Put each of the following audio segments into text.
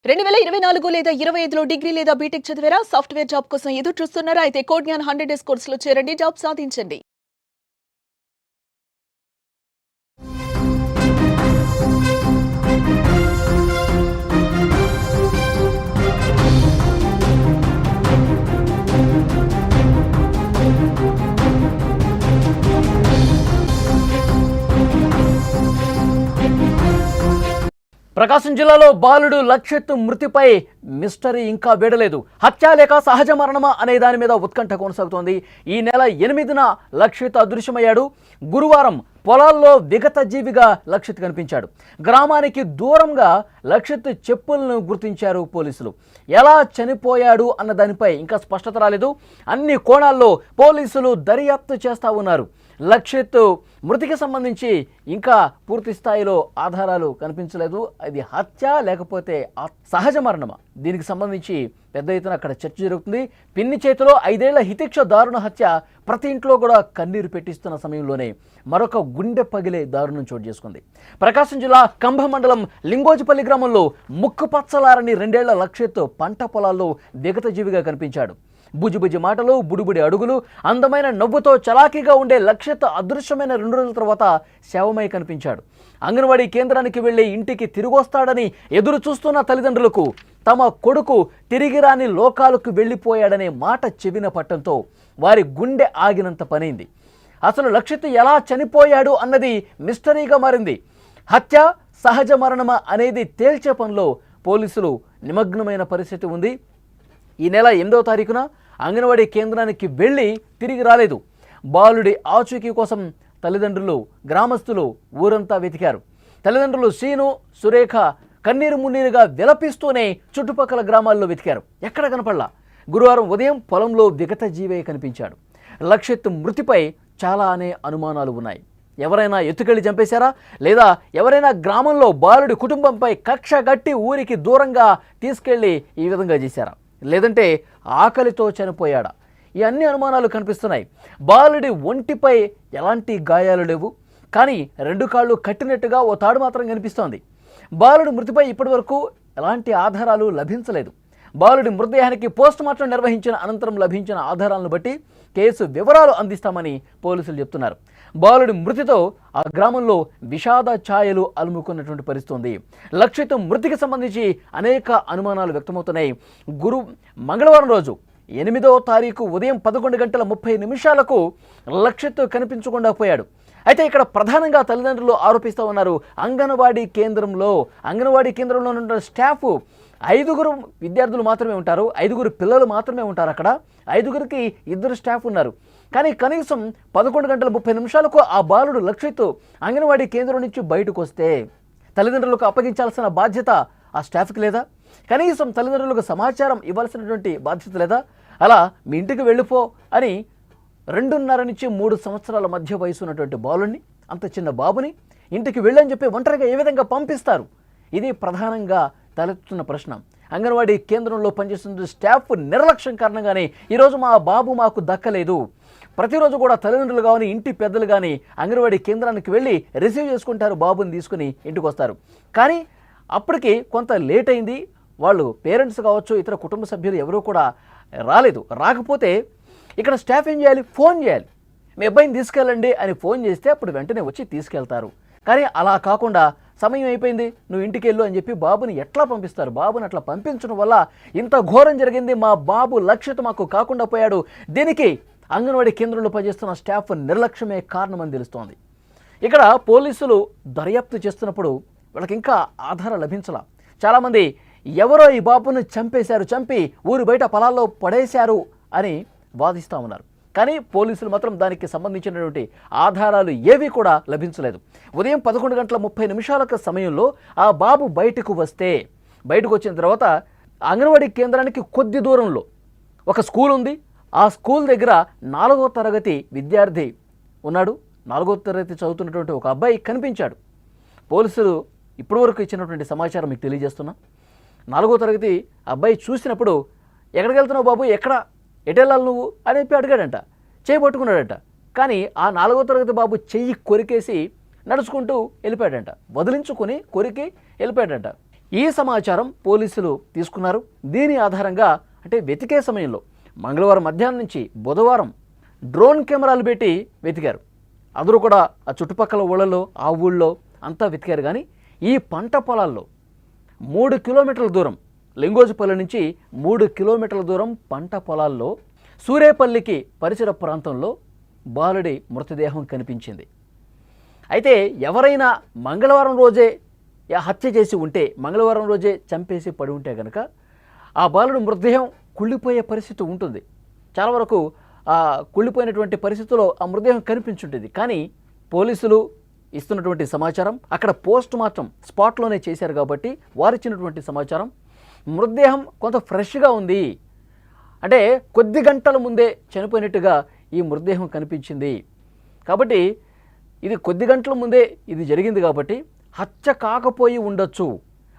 2024 లేదా 25లో డిగ్రీ లేదా బీటెక్ చదివారా? సాఫ్ట్‌వేర్ జాబ్ కోసం ఎదురు చూస్తున్నారా? అయితే కోడ్ జ్ఞాన్ 100 డేస్ కోర్సులో చేరండి, జాబ్ సాధించండి. ప్రకాశం జిల్లాలో బాలుడు లక్షిత్ మృతిపై మిస్టరీ ఇంకా వీడలేదు. హత్య లేక సహజ మరణమా అనే దాని మీద ఉత్కంఠ కొనసాగుతోంది. ఈ నెల 8న లక్షిత్ అదృశ్యమయ్యాడు. గురువారం పొలాల్లో విగత జీవిగా లక్షిత్ కనిపించాడు. గ్రామానికి దూరంగా లక్షిత్ చెప్పులను గుర్తించారు పోలీసులు. ఎలా చనిపోయాడు అన్న దానిపై ఇంకా స్పష్టత రాలేదు. అన్ని కోణాల్లో పోలీసులు దర్యాప్తు చేస్తూ ఉన్నారు. లక్షిత్ మృతికి సంబంధించి ఇంకా పూర్తి స్థాయిలో ఆధారాలు కనిపించలేదు. అది హత్య లేకపోతే సహజ మరణమా, దీనికి సంబంధించి పెద్ద ఎత్తున అక్కడ చర్చ జరుగుతుంది. పిన్ని చేతిలో 5 ఏళ్ల హితిక్ష దారుణ హత్య ప్రతి ఇంట్లో కూడా కన్నీరు పెట్టిస్తున్న సమయంలోనే మరొక గుండె పగిలే దారుణం చోటు చేసుకుంది. ప్రకాశం జిల్లా కంభ మండలం లింగోజిపల్లి గ్రామంలో ముక్కు పచ్చలారని 2 ఏళ్ల లక్షిత్ పంట పొలాల్లో విగత జీవిగా కనిపించాడు. బుజిబుజి మాటలు, బుడిబుడి అడుగులు, అందమైన నవ్వుతో చలాకీగా ఉండే లక్షిత్ అదృశ్యమైన 2 రోజుల తర్వాత శవమై కనిపించాడు. అంగన్వాడీ కేంద్రానికి వెళ్లి ఇంటికి తిరిగొస్తాడని ఎదురు చూస్తున్న తల్లిదండ్రులకు తమ కొడుకు తిరిగి రాని లోకాలకు వెళ్ళిపోయాడనే మాట చెవిన పట్టడంతో వారి గుండె ఆగినంత పనైంది. అసలు లక్షిత్ ఎలా చనిపోయాడు అన్నది మిస్టరీగా మారింది. హత్య, సహజ మరణమా అనేది తేల్చే పనిలో పోలీసులు నిమగ్నమైన పరిస్థితి ఉంది. ఈ నెల 8వ తారీఖున అంగన్వాడీ కేంద్రానికి వెళ్ళి తిరిగి రాలేదు. బాలుడి ఆచూకీ కోసం తల్లిదండ్రులు, గ్రామస్తులు ఊరంతా వెతికారు. తల్లిదండ్రులు శ్రీను, సురేఖ కన్నీరు మున్నీరుగా విలపిస్తూనే చుట్టుపక్కల గ్రామాల్లో వెతికారు. ఎక్కడ కనపడలా. గురువారం ఉదయం పొలంలో విగత జీవే కనిపించాడు. లక్షిత్ మృతిపై చాలా అనుమానాలు ఉన్నాయి. ఎవరైనా ఎత్తుకెళ్ళి చంపేశారా, లేదా ఎవరైనా గ్రామంలో బాలుడి కుటుంబంపై కక్ష గట్టి ఊరికి దూరంగా తీసుకెళ్లి ఈ విధంగా చేశారా, లేదంటే ఆకలితో చనిపోయాడా? ఈ అన్ని అనుమానాలు కనిపిస్తున్నాయి. బాలుడి ఒంటిపై ఎలాంటి గాయాలు లేవు, కానీ 2 కాళ్ళు కట్టినట్టుగా ఓ తాడు మాత్రం కనిపిస్తోంది. బాలుడి మృతిపై ఇప్పటివరకు ఎలాంటి ఆధారాలు లభించలేదు. బాలుడి మృతదేహానికి పోస్టుమార్టం నిర్వహించిన అనంతరం లభించిన ఆధారాలను బట్టి కేసు వివరాలు అందిస్తామని పోలీసులు చెప్తున్నారు. బాలుడి మృతితో ఆ గ్రామంలో విషాద ఛాయలు అలుముకున్నటువంటి పరిస్థితి. లక్షిత్ మృతికి సంబంధించి అనేక అనుమానాలు వ్యక్తమవుతున్నాయి. మంగళవారం రోజు 8వ తారీఖు ఉదయం 11:30 లక్షిత్ కనిపించకుండా పోయాడు. అయితే ఇక్కడ ప్రధానంగా తల్లిదండ్రులు ఆరోపిస్తూ ఉన్నారు. అంగన్వాడీ కేంద్రంలో ఉన్న స్టాఫ్ 5 విద్యార్థులు మాత్రమే ఉంటారు, 5 పిల్లలు మాత్రమే ఉంటారు. అక్కడ 5కి 2 స్టాఫ్ ఉన్నారు. కానీ కనీసం 11:30 ఆ బాలుడు లక్షిత్ అంగన్వాడీ కేంద్రం నుంచి బయటకు వస్తే తల్లిదండ్రులకు అప్పగించాల్సిన బాధ్యత ఆ స్టాఫ్కి లేదా? కనీసం తల్లిదండ్రులకు సమాచారం ఇవ్వాల్సినటువంటి బాధ్యత లేదా? అలా మీ ఇంటికి వెళ్ళిపో అని 2.5 నుంచి 3 సంవత్సరాల మధ్య వయసు ఉన్నటువంటి బాలుడిని, అంత చిన్న బాబుని ఇంటికి వెళ్ళని చెప్పి ఒంటరిగా ఏ విధంగా పంపిస్తారు? ఇది ప్రధానంగా తలెత్తుతున్న ప్రశ్న. అంగన్వాడీ కేంద్రంలో పనిచేస్తున్న స్టాఫ్ నిర్లక్ష్యం కారణంగానే ఈరోజు మా బాబు మాకు దక్కలేదు. ప్రతిరోజు కూడా తల్లిదండ్రులు కానీ ఇంటి పెద్దలు కానీ అంగన్వాడీ కేంద్రానికి వెళ్ళి రిసీవ్ చేసుకుంటారు, బాబుని తీసుకుని ఇంటికి వస్తారు. కానీ అప్పటికి కొంత లేట్ అయింది. వాళ్ళు పేరెంట్స్ కావచ్చు, ఇతర కుటుంబ సభ్యులు ఎవరూ కూడా రాలేదు. రాకపోతే ఇక్కడ స్టాఫ్ ఏం చేయాలి? ఫోన్ చేయాలి. మీ అబ్బాయిని తీసుకెళ్ళండి అని ఫోన్ చేస్తే అప్పుడు వెంటనే వచ్చి తీసుకెళ్తారు. కానీ అలా కాకుండా సమయం అయిపోయింది, నువ్వు ఇంటికి వెళ్ళు అని చెప్పి బాబుని ఎట్లా పంపిస్తారు? బాబుని అట్లా పంపించడం వల్ల ఇంత ఘోరం జరిగింది. మా బాబు లక్షిత్ మాకు కాకుండా పోయాడు. దీనికి అంగన్వాడీ కేంద్రంలో పనిచేస్తున్న స్టాఫ్ నిర్లక్ష్యమే కారణమని తెలుస్తోంది. ఇక్కడ పోలీసులు దర్యాప్తు చేస్తున్నప్పుడు వాళ్ళకి ఇంకా ఆధారం లభించాల. చాలామంది ఎవరో ఈ బాబును చంపి ఊరు బయట పొలాల్లో పడేశారు అని వాదిస్తూ ఉన్నారు. కానీ పోలీసులు మాత్రం దానికి సంబంధించినటువంటి ఆధారాలు ఏవి కూడా లభించలేదు. ఉదయం 11:30 సమయంలో ఆ బాబు బయటకు వచ్చిన తర్వాత అంగన్వాడీ కేంద్రానికి కొద్ది దూరంలో ఒక స్కూల్ ఉంది. ఆ స్కూల్ దగ్గర 4వ తరగతి విద్యార్థి ఉన్నాడు. 4వ తరగతి చదువుతున్నటువంటి ఒక అబ్బాయి కనిపించాడు. పోలీసులు ఇప్పటివరకు ఇచ్చినటువంటి సమాచారం మీకు తెలియజేస్తున్నా. 4వ తరగతి అబ్బాయి చూసినప్పుడు, ఎక్కడికి వెళ్తున్నావు బాబు, ఎటు వెళ్ళాలి నువ్వు అని చెప్పి అడిగాడంట. చేయి పట్టుకున్నాడంట. కానీ ఆ 4వ తరగతి బాబు చెయ్యి కొరికేసి నడుచుకుంటూ వెళ్ళిపోయాడంట. వదిలించుకొని కొరికి వెళ్ళిపోయాడంట. ఈ సమాచారం పోలీసులు తీసుకున్నారు. దీని ఆధారంగా అంటే వెతికే సమయంలో మంగళవారం మధ్యాహ్నం నుంచి బుధవారం డ్రోన్ కెమెరాలు పెట్టి వెతికారు. అందరూ కూడా ఆ చుట్టుపక్కల ఊళ్ళలో ఆ ఊళ్ళో అంతా వెతికారు. కానీ ఈ పంట పొలాల్లో 3 కిలోమీటర్ల దూరం, లింగోజిపల్లి నుంచి 3 కిలోమీటర్ల దూరం పంట పొలాల్లో సూరేపల్లికి పరిసర ప్రాంతంలో బాలుడి మృతదేహం కనిపించింది. అయితే ఎవరైనా మంగళవారం రోజే హత్య చేసి ఉంటే, మంగళవారం రోజే చంపేసి పడి ఉంటే కనుక ఆ బాలుడు మృతదేహం కుళ్ళిపోయే పరిస్థితి ఉంటుంది. చాలా వరకు ఆ కుళ్ళిపోయినటువంటి పరిస్థితిలో ఆ మృతదేహం కనిపించుంటుంది. కానీ పోలీసులు ఇస్తున్నటువంటి సమాచారం, అక్కడ పోస్ట్ మార్టం స్పాట్లోనే చేశారు కాబట్టి వారు ఇచ్చినటువంటి సమాచారం, మృతదేహం కొంత ఫ్రెష్గా ఉంది, అంటే కొద్ది గంటల ముందే చనిపోయినట్టుగా ఈ మృతదేహం కనిపించింది. కాబట్టి ఇది కొద్ది గంటల ముందే ఇది జరిగింది కాబట్టి హత్య కాకపోయి ఉండొచ్చు,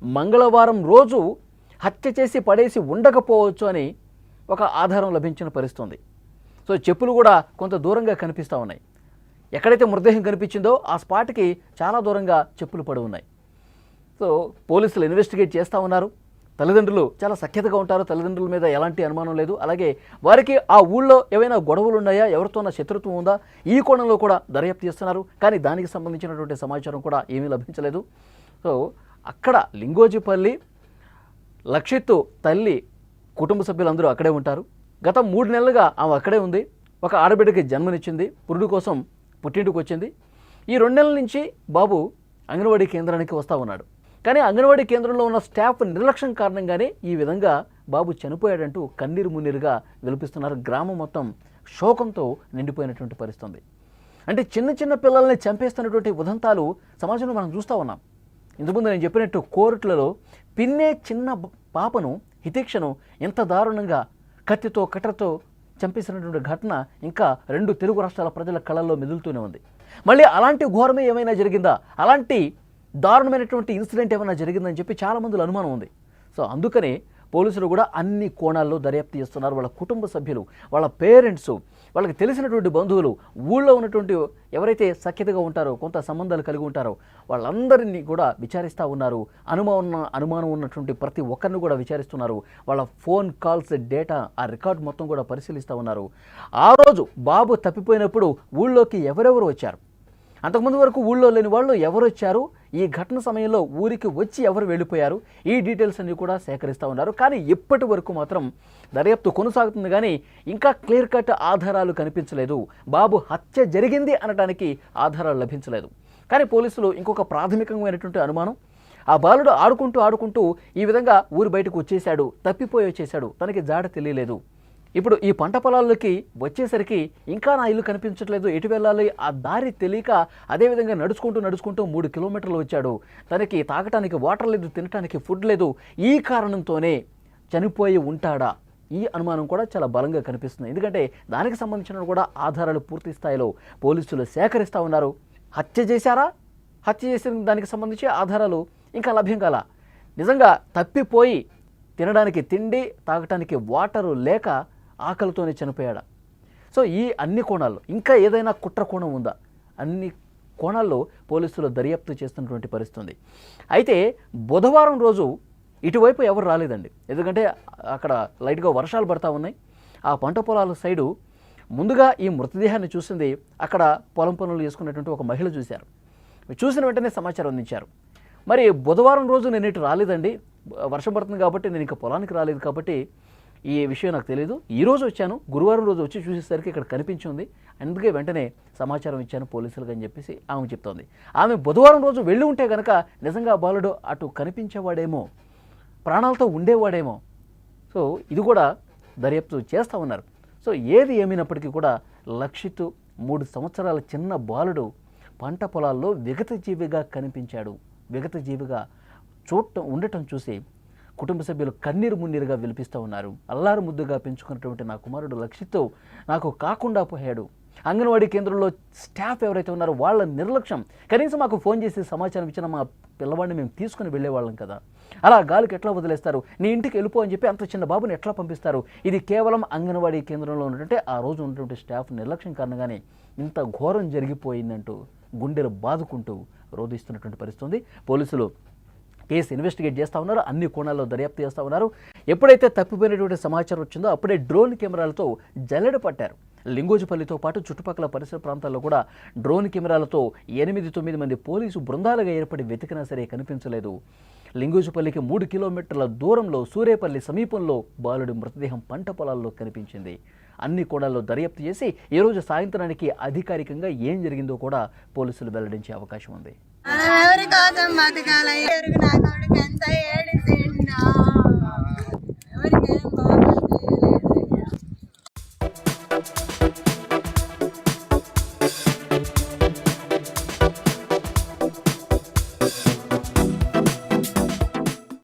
మంగళవారం రోజు హత్య చేసి పడేసి ఉండకపోవచ్చు అని ఒక ఆధారం లభించిన పరిస్థితుంది. సో చెప్పులు కూడా కొంత దూరంగా కనిపిస్తూ ఉన్నాయి. ఎక్కడైతే మృతదేహం కనిపించిందో ఆ స్పాట్కి చాలా దూరంగా చెప్పులు పడి ఉన్నాయి. సో పోలీసులు ఇన్వెస్టిగేట్ చేస్తూ ఉన్నారు. తల్లిదండ్రులు చాలా సఖ్యతగా ఉంటారు, తల్లిదండ్రుల మీద ఎలాంటి అనుమానం లేదు. అలాగే వారికి ఆ ఊళ్ళో ఏవైనా గొడవలు ఉన్నాయా, ఎవరితోనా శత్రుత్వం ఉందా, ఈ కోణంలో కూడా దర్యాప్తు చేస్తున్నారు. కానీ దానికి సంబంధించినటువంటి సమాచారం కూడా ఏమీ లభించలేదు. సో అక్కడ లింగోజిపల్లి లక్షిత్ తల్లి కుటుంబ సభ్యులందరూ అక్కడే ఉంటారు. గత 3 నెలలుగా ఆమె అక్కడే ఉంది. ఒక ఆడబిడ్డకి జన్మనిచ్చింది, పురుడు కోసం పుట్టింటికి వచ్చింది. ఈ 2 నెలల నుంచి బాబు అంగన్వాడీ కేంద్రానికి వస్తూ ఉన్నాడు. కానీ అంగన్వాడీ కేంద్రంలో ఉన్న స్టాఫ్ నిర్లక్ష్యం కారణంగానే ఈ విధంగా బాబు చనిపోయాడంటూ కన్నీరు మున్నీరుగా విలపిస్తున్నారు. గ్రామం మొత్తం శోకంతో నిండిపోయినటువంటి పరిస్థితి. అంటే చిన్న చిన్న పిల్లల్ని చంపేస్తున్నటువంటి ఉదంతాలు సమాజంలో మనం చూస్తూ ఉన్నాం. ఇంతకుముందు నేను చెప్పినట్టు కోర్టులలో పిన్నే చిన్న పాపను హితేక్షను ఎంత దారుణంగా కత్తితో కట్టతో చంపేసినటువంటి ఘటన ఇంకా 2 తెలుగు రాష్ట్రాల ప్రజల కళ్ళల్లో మెదులుతూనే ఉంది. మళ్ళీ అలాంటి ఘోరమే ఏమైనా జరిగిందా, అలాంటి దారుణమైనటువంటి ఇన్సిడెంట్ ఏమైనా జరిగిందని చెప్పి చాలామందిలో అనుమానం ఉంది. సో అందుకనే పోలీసులు కూడా అన్ని కోణాల్లో దర్యాప్తు చేస్తున్నారు. వాళ్ళ కుటుంబ సభ్యులు, వాళ్ళ పేరెంట్స్, వాళ్ళకి తెలిసినటువంటి బంధువులు, ఊళ్ళో ఉన్నటువంటి ఎవరైతే సఖ్యతగా ఉంటారో, కొంత సంబంధాలు కలిగి ఉంటారో వాళ్ళందరినీ కూడా విచారిస్తూ ఉన్నారు. అనుమానం ఉన్నటువంటి ప్రతి ఒక్కరిని కూడా విచారిస్తున్నారు. వాళ్ళ ఫోన్ కాల్స్ డేటా, ఆ రికార్డ్ మొత్తం కూడా పరిశీలిస్తూ ఉన్నారు. ఆ రోజు బాబు తప్పిపోయినప్పుడు ఊళ్ళోకి ఎవరెవరు వచ్చారు, అంతకుముందు వరకు ఊళ్ళో లేని వాళ్ళు ఎవరు వచ్చారు, ఈ ఘటన సమయంలో ఊరికి వచ్చి ఎవరు వెళ్ళిపోయారు, ఈ డీటెయిల్స్ అన్ని కూడా సేకరిస్తూ ఉన్నారు. కానీ ఇప్పటి వరకు మాత్రం దర్యాప్తు కొనసాగుతుంది. కానీ ఇంకా క్లియర్ కట్ ఆధారాలు కనిపించలేదు. బాబు హత్య జరిగింది అనడానికి ఆధారాలు లభించలేదు. కానీ పోలీసులు ఇంకొక ప్రాథమికమైనటువంటి అనుమానం, ఆ బాలుడు ఆడుకుంటూ ఈ విధంగా ఊరు బయటకు వచ్చేసాడు, తప్పిపోయి వచ్చేసాడు, తనకి జాడ తెలియలేదు. ఇప్పుడు ఈ పంట పొలాల్లోకి వచ్చేసరికి ఇంకా నా ఇల్లు కనిపించట్లేదు, ఎటు వెళ్ళాలి ఆ దారి తెలియక అదేవిధంగా నడుచుకుంటూ 3 కిలోమీటర్లు వచ్చాడు, తనకి తాగటానికి వాటర్ లేదు, తినటానికి ఫుడ్ లేదు, ఈ కారణంతోనే చనిపోయి ఉంటాడా, ఈ అనుమానం కూడా చాలా బలంగా కనిపిస్తుంది. ఎందుకంటే దానికి సంబంధించిన కూడా ఆధారాలు పూర్తి స్థాయిలో పోలీసులు సేకరిస్తూ ఉన్నారు. హత్య చేశారా, హత్య చేసిన దానికి సంబంధించి ఆధారాలు ఇంకా లభ్యం కాల, నిజంగా తప్పిపోయి తినడానికి తిండి, తాగటానికి వాటరు లేక ఆకలితోనే చనిపోయాడా. సో ఈ అన్ని కోణాల్లో ఇంకా ఏదైనా కుట్ర కోణం ఉందా, అన్ని కోణాల్లో పోలీసులు దర్యాప్తు చేస్తున్నటువంటి పరిస్థితి. అయితే బుధవారం రోజు ఇటువైపు ఎవరు రాలేదండి. ఎందుకంటే అక్కడ లైట్గా వర్షాలు పడతా ఉన్నాయి. ఆ పంట పొలాల సైడు ముందుగా ఈ మృతదేహాన్ని చూసింది అక్కడ పొలం పనులు చేసుకున్నటువంటి ఒక మహిళ చూశారు. చూసిన వెంటనే సమాచారం అందించారు. మరి బుధవారం రోజు నేను ఇటు రాలేదండి, వర్షం పడుతుంది కాబట్టి నేను ఇంకా పొలానికి రాలేదు కాబట్టి ఈ విషయం నాకు తెలియదు, ఈరోజు వచ్చాను, గురువారం రోజు వచ్చి చూసేసరికి ఇక్కడ కనిపించింది, అందుకే వెంటనే సమాచారం ఇచ్చాను పోలీసులకు అని చెప్పేసి ఆమె చెప్తోంది. ఆమె బుధవారం రోజు వెళ్ళి ఉంటే కనుక నిజంగా బాలుడు అటు కనిపించేవాడేమో, ప్రాణాలతో ఉండేవాడేమో. సో ఇది కూడా దర్యాప్తు చేస్తూ ఉన్నారు. సో ఏది ఏమైనప్పటికీ కూడా లక్షిత్ 3 సంవత్సరాల చిన్న బాలుడు పంట పొలాల్లో విగతజీవిగా కనిపించాడు. విగతజీవిగా ఉండటం చూసి కుటుంబ సభ్యులు కన్నీరు మున్నీరుగా విలిపిస్తూ ఉన్నారు. అల్లారు ముద్దుగా పెంచుకున్నటువంటి నా కుమారుడు లక్షిత్ నాకు కాకుండా పోయాడు. అంగన్వాడీ కేంద్రంలో స్టాఫ్ ఎవరైతే ఉన్నారో వాళ్ళ నిర్లక్ష్యం, కనీసం మాకు ఫోన్ చేసి సమాచారం ఇచ్చిన మా పిల్లవాడిని మేము తీసుకుని వెళ్ళేవాళ్ళం కదా, అలా గాలికి ఎట్లా వదిలేస్తారు, నీ ఇంటికి వెళ్ళిపో అని చెప్పి అంత చిన్న బాబుని ఎట్లా పంపిస్తారు. ఇది కేవలం అంగన్వాడీ కేంద్రంలో ఉన్నటువంటి ఆ రోజు ఉన్నటువంటి స్టాఫ్ నిర్లక్ష్యం కారణంగానే ఇంత ఘోరం జరిగిపోయిందంటూ గుండెలు బాదుకుంటూ రోధిస్తున్నటువంటి పరిస్థితి ఉంది. పోలీసులు కేసు ఇన్వెస్టిగేట్ చేస్తూ ఉన్నారు, అన్ని కోణాల్లో దర్యాప్తు చేస్తూ ఉన్నారు. ఎప్పుడైతే తప్పిపోయినటువంటి సమాచారం వచ్చిందో అప్పుడే డ్రోన్ కెమెరాలతో జల్లెడ పట్టారు. లింగోజిపల్లితో పాటు చుట్టుపక్కల పరిసర ప్రాంతాల్లో కూడా డ్రోన్ కెమెరాలతో 8-9 మంది పోలీసు బృందాలుగా ఏర్పడి వెతికినా సరే కనిపించలేదు. లింగోజిపల్లికి 3 కిలోమీటర్ల దూరంలో సూరేపల్లి సమీపంలో బాలుడి మృతదేహం పంట పొలాల్లో కనిపించింది. అన్ని కోణాల్లో దర్యాప్తు చేసి ఈరోజు సాయంత్రానికి అధికారికంగా ఏం జరిగిందో కూడా పోలీసులు వెల్లడించే అవకాశం ఉంది. ఎవరి కోసం బతకాల నా కొడుకు ఎంత ఏడిసిండా ఎవరికేం బాగా